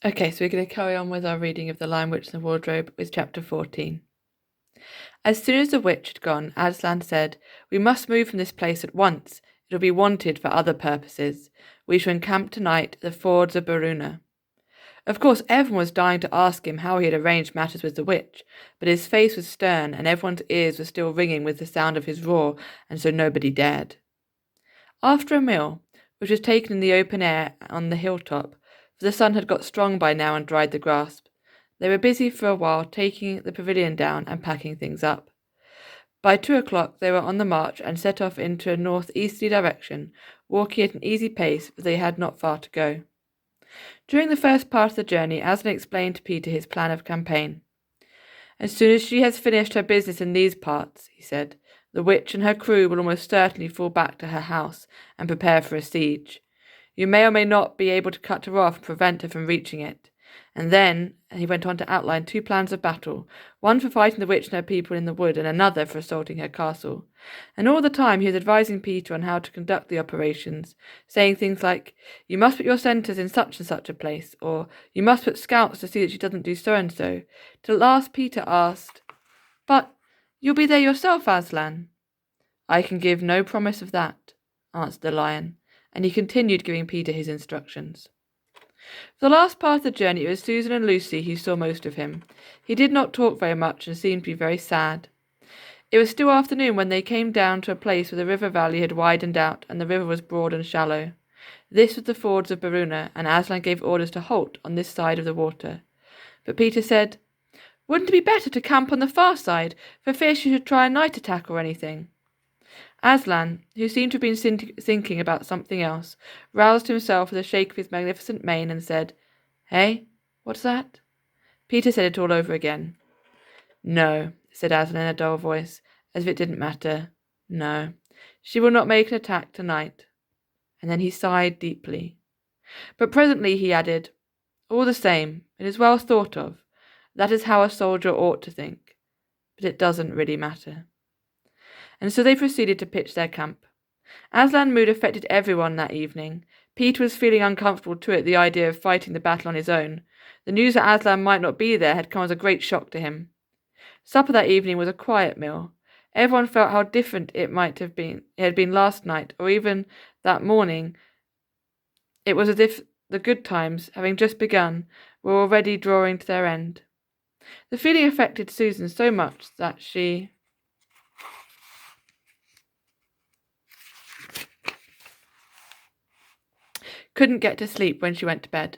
Okay, so we're going to carry on with our reading of The Lion, Witch, and the Wardrobe with chapter 14. As soon as the witch had gone, Aslan said, "We must move from this place at once. It'll be wanted for other purposes. We shall encamp tonight at the fords of Baruna." Of course, everyone was dying to ask him how he had arranged matters with the witch, but his face was stern, and everyone's ears were still ringing with the sound of his roar, and so nobody dared. After a meal, which was taken in the open air on the hilltop, for the sun had got strong by now and dried the grass, they were busy for a while taking the pavilion down and packing things up. By 2 o'clock they were on the march and set off into a north-easterly direction, walking at an easy pace, for they had not far to go. During the first part of the journey, Aslan explained to Peter his plan of campaign. "As soon as she has finished her business in these parts," he said, "the witch and her crew will almost certainly fall back to her house and prepare for a siege. You may or may not be able to cut her off and prevent her from reaching it. And then," and he went on to outline 2 plans of battle, one for fighting the witch and her people in the wood, and another for assaulting her castle. And all the time he was advising Peter on how to conduct the operations, saying things like, "You must put your centres in such and such a place," or "You must put scouts to see that she doesn't do so and so," till at last Peter asked, "But you'll be there yourself, Aslan?" "I can give no promise of that," answered the lion, and he continued giving Peter his instructions. For the last part of the journey it was Susan and Lucy who saw most of him. He did not talk very much and seemed to be very sad. It was still afternoon when they came down to a place where the river valley had widened out and the river was broad and shallow. This was the fords of Baruna, and Aslan gave orders to halt on this side of the water. But Peter said, "Wouldn't it be better to camp on the far side, for fear she should try a night attack or anything?" Aslan, who seemed to have been thinking about something else, roused himself with a shake of his magnificent mane and said, "Hey, what's that?" Peter said it all over again. "No," said Aslan in a dull voice, as if it didn't matter. "No, she will not make an attack tonight." And then he sighed deeply. But presently he added, "All the same, it is well thought of. That is how a soldier ought to think. But it doesn't really matter." And so they proceeded to pitch their camp. Aslan's mood affected everyone that evening. Peter was feeling uncomfortable too at the idea of fighting the battle on his own. The news that Aslan might not be there had come as a great shock to him. Supper that evening was a quiet meal. Everyone felt how different it had been last night, or even that morning. It was as if the good times, having just begun, were already drawing to their end. The feeling affected Susan so much that she couldn't get to sleep when she went to bed.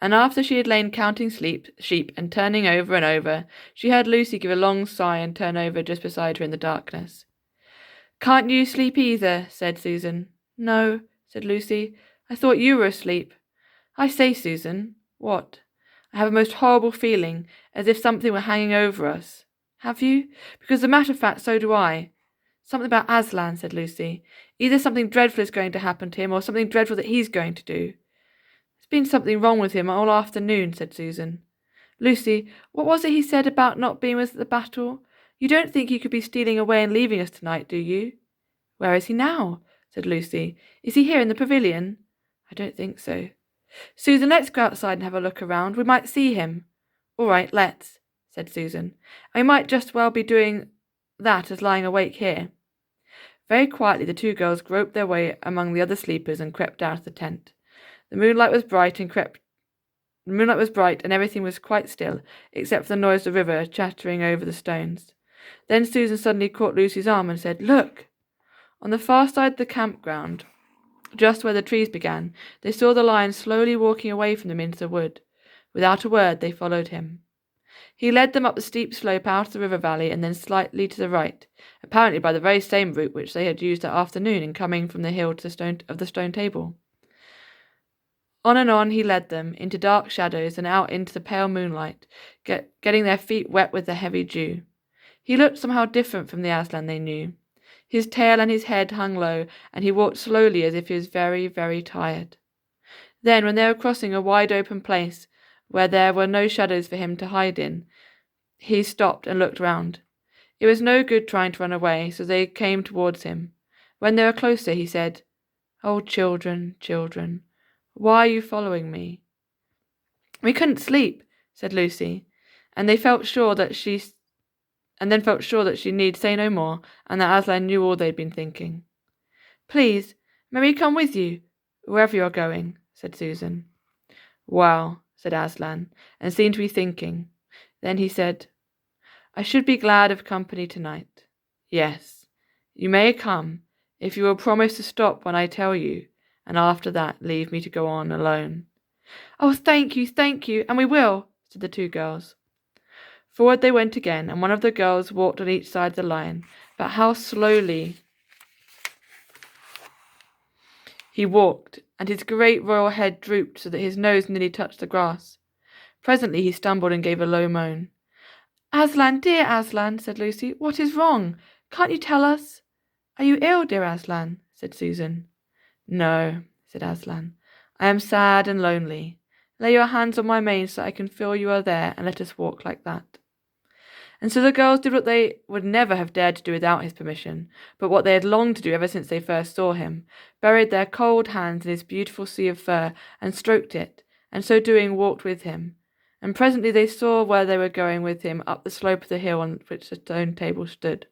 And after she had lain counting sheep and turning over and over, she heard Lucy give a long sigh and turn over just beside her in the darkness. "Can't you sleep either?" said Susan. "No," said Lucy. "I thought you were asleep." "I say, Susan." "What?" "I have a most horrible feeling, as if something were hanging over us." "Have you? Because, as a matter of fact, so do I." "Something about Aslan," said Lucy. "Either something dreadful is going to happen to him, or something dreadful that he's going to do." "There's been something wrong with him all afternoon," said Susan. "Lucy, what was it he said about not being with us at the battle? You don't think he could be stealing away and leaving us tonight, do you?" "Where is he now?" said Lucy. "Is he here in the pavilion?" "I don't think so." "Susan, let's go outside and have a look around. We might see him." "All right, let's," said Susan. "And we might just well be doing that as lying awake here." Very quietly the 2 girls groped their way among the other sleepers and crept out of the tent. The moonlight was bright and everything was quite still, except for the noise of the river chattering over the stones. Then Susan suddenly caught Lucy's arm and said, "Look!" On the far side of the campground, just where the trees began, they saw the lion slowly walking away from them into the wood. Without a word they followed him. He led them up the steep slope out of the river valley and then slightly to the right, apparently by the very same route which they had used that afternoon in coming from the hill to the stone table. On and on he led them, into dark shadows and out into the pale moonlight, getting their feet wet with the heavy dew. He looked somehow different from the Aslan they knew. His tail and his head hung low, and he walked slowly as if he was very, very tired. Then, when they were crossing a wide open place, where there were no shadows for him to hide in, he stopped and looked round. It was no good trying to run away, so they came towards him. When they were closer, he said, "Oh, children, children, why are you following me?" We couldn't sleep, said Lucy, and then felt sure that she need say no more, and that Aslan knew all they'd been thinking. Please, may we come with you, wherever you're going, said Susan. Well, said Aslan, and seemed to be thinking. Then he said, I should be glad of company tonight. Yes, you may come, if you will promise to stop when I tell you, and after that leave me to go on alone. Oh, thank you, and we will, said the two girls. Forward they went again, and one of the girls walked on each side of the lion, but how slowly he walked, and his great royal head drooped so that his nose nearly touched the grass. Presently he stumbled and gave a low moan. Aslan, dear Aslan, said Lucy, what is wrong? Can't you tell us? Are you ill, dear Aslan? Said Susan. No, said Aslan. I am sad and lonely. Lay your hands on my mane so I can feel you are there, and let us walk like that. And so the girls did what they would never have dared to do without his permission, but what they had longed to do ever since they first saw him, buried their cold hands in his beautiful sea of fur, and stroked it, and so doing walked with him. And presently they saw where they were going with him, up the slope of the hill on which the stone table stood.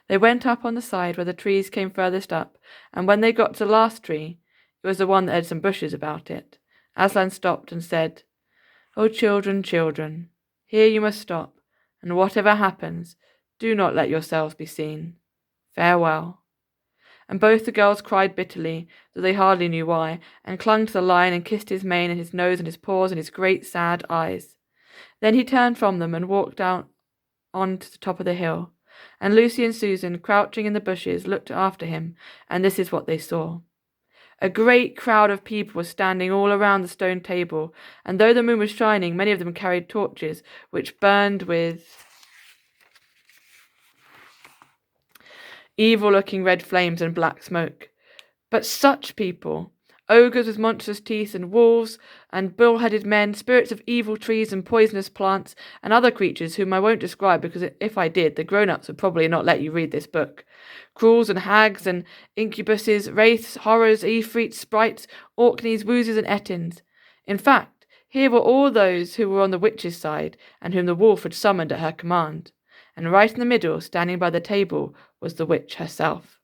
They went up on the side where the trees came furthest up, and when they got to the last tree, it was the one that had some bushes about it, Aslan stopped and said, Oh, children, children, here you must stop, and whatever happens, do not let yourselves be seen. Farewell. And both the girls cried bitterly, though they hardly knew why, and clung to the lion and kissed his mane and his nose and his paws and his great sad eyes. Then he turned from them and walked down on to the top of the hill, and Lucy and Susan, crouching in the bushes, looked after him, and this is what they saw. A great crowd of people was standing all around the stone table, and though the moon was shining, many of them carried torches, which burned with evil-looking red flames and black smoke. But such people, ogres with monstrous teeth, and wolves, and bull-headed men, spirits of evil trees and poisonous plants, and other creatures whom I won't describe because if I did, the grown-ups would probably not let you read this book. Cruels and hags and incubuses, wraiths, horrors, ifrits, sprites, orkneys, woozes, and ettins. In fact, here were all those who were on the witch's side, and whom the wolf had summoned at her command. And right in the middle, standing by the table, was the witch herself.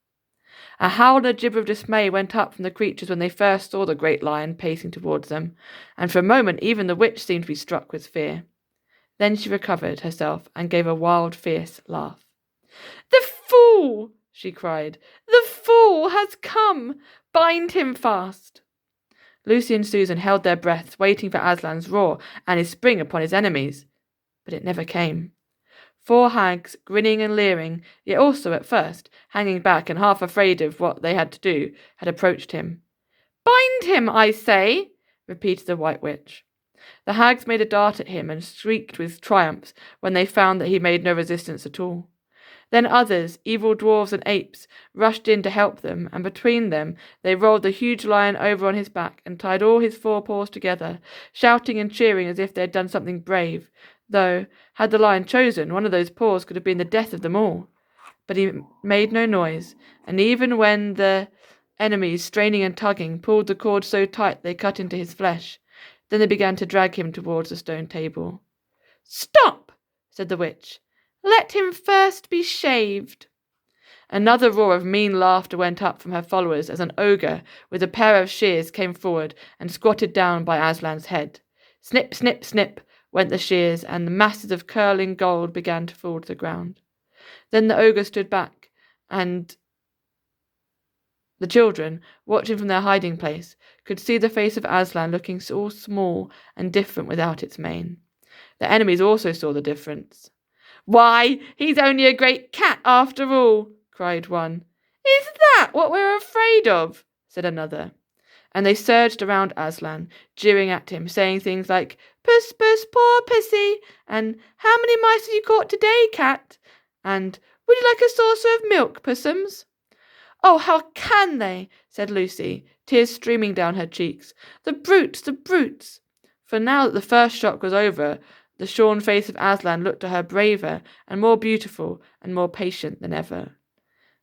A howl and a gibber of dismay went up from the creatures when they first saw the great lion pacing towards them, and for a moment even the witch seemed to be struck with fear. Then she recovered herself and gave a wild, fierce laugh. The fool! She cried. The fool has come! Bind him fast! Lucy and Susan held their breaths, waiting for Aslan's roar and his spring upon his enemies. But it never came. 4 hags, grinning and leering, yet also at first hanging back and half afraid of what they had to do, had approached him. Bind him, I say, repeated the White Witch. The hags made a dart at him and shrieked with triumph when they found that he made no resistance at all. Then others, evil dwarves and apes, rushed in to help them, and between them they rolled the huge lion over on his back and tied all his 4 paws together, shouting and cheering as if they had done something brave, though, had the lion chosen, one of those paws could have been the death of them all. But he made no noise, and even when the enemies, straining and tugging, pulled the cord so tight they cut into his flesh, then they began to drag him towards the stone table. Stop, said the witch. Let him first be shaved. Another roar of mean laughter went up from her followers as an ogre with a pair of shears came forward and squatted down by Aslan's head. Snip, snip, snip went the shears, and the masses of curling gold began to fall to the ground. Then the ogre stood back, and the children, watching from their hiding place, could see the face of Aslan looking all small and different without its mane. The enemies also saw the difference. Why, he's only a great cat after all, cried one. Is that what we're afraid of? Said another. And they surged around Aslan, jeering at him, saying things like, Puss, puss, poor pussy, and How many mice have you caught today, cat? And Would you like a saucer of milk, pussums? Oh, how can they? Said Lucy, tears streaming down her cheeks. The brutes, the brutes! For now that the first shock was over, the shorn face of Aslan looked to her braver and more beautiful and more patient than ever.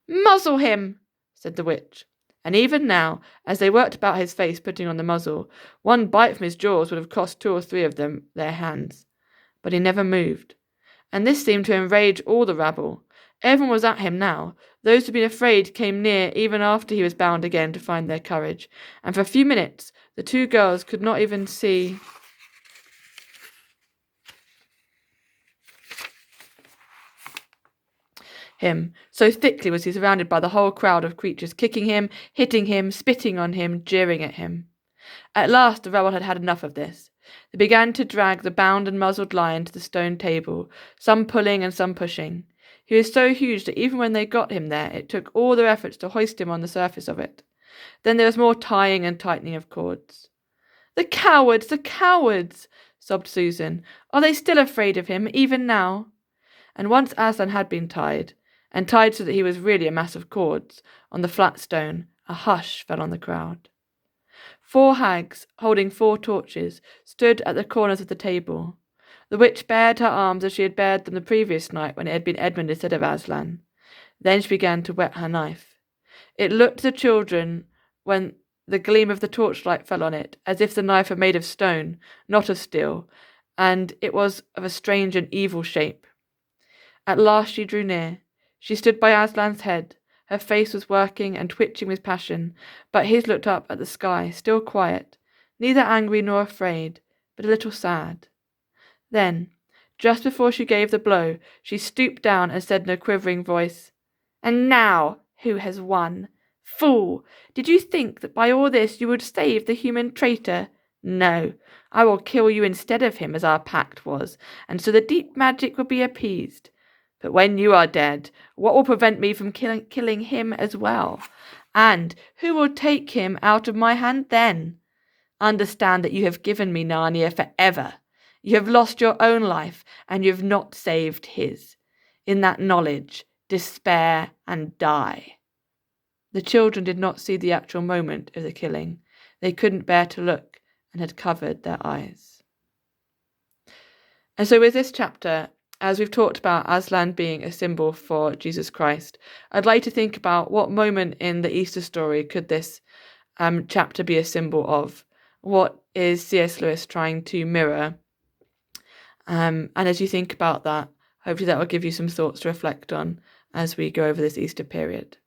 Muzzle him, said the witch. And even now, as they worked about his face putting on the muzzle, one bite from his jaws would have cost 2 or 3 of them their hands. But he never moved. And this seemed to enrage all the rabble. Everyone was at him now. Those who'd been afraid came near even after he was bound again to find their courage. And for a few minutes, the 2 girls could not even see him. So thickly was he surrounded by the whole crowd of creatures, kicking him, hitting him, spitting on him, jeering at him. At last the rabble had had enough of this. They began to drag the bound and muzzled lion to the stone table, some pulling and some pushing. He was so huge that even when they got him there, it took all their efforts to hoist him on the surface of it. Then there was more tying and tightening of cords. "The cowards, the cowards!" sobbed Susan. "Are they still afraid of him, even now?" And once Aslan had been tied, and tied so that he was really a mass of cords, on the flat stone, a hush fell on the crowd. 4 hags, holding 4 torches, stood at the corners of the table. The witch bared her arms as she had bared them the previous night when it had been Edmund instead of Aslan. Then she began to whet her knife. It looked to the children, when the gleam of the torchlight fell on it, as if the knife were made of stone, not of steel, and it was of a strange and evil shape. At last she drew near. She stood by Aslan's head. Her face was working and twitching with passion, but his looked up at the sky, still quiet, neither angry nor afraid, but a little sad. Then, just before she gave the blow, she stooped down and said in a quivering voice, "And now, who has won? Fool! Did you think that by all this you would save the human traitor? No, I will kill you instead of him, as our pact was, and so the deep magic will be appeased. But when you are dead, what will prevent me from killing him as well? And who will take him out of my hand then? Understand that you have given me Narnia forever. You have lost your own life, and you have not saved his. In that knowledge, despair and die." The children did not see the actual moment of the killing. They couldn't bear to look, and had covered their eyes. And so with this chapter, as we've talked about Aslan being a symbol for Jesus Christ, I'd like to think about what moment in the Easter story could this chapter be a symbol of? What is C.S. Lewis trying to mirror? And as you think about that, hopefully that will give you some thoughts to reflect on as we go over this Easter period.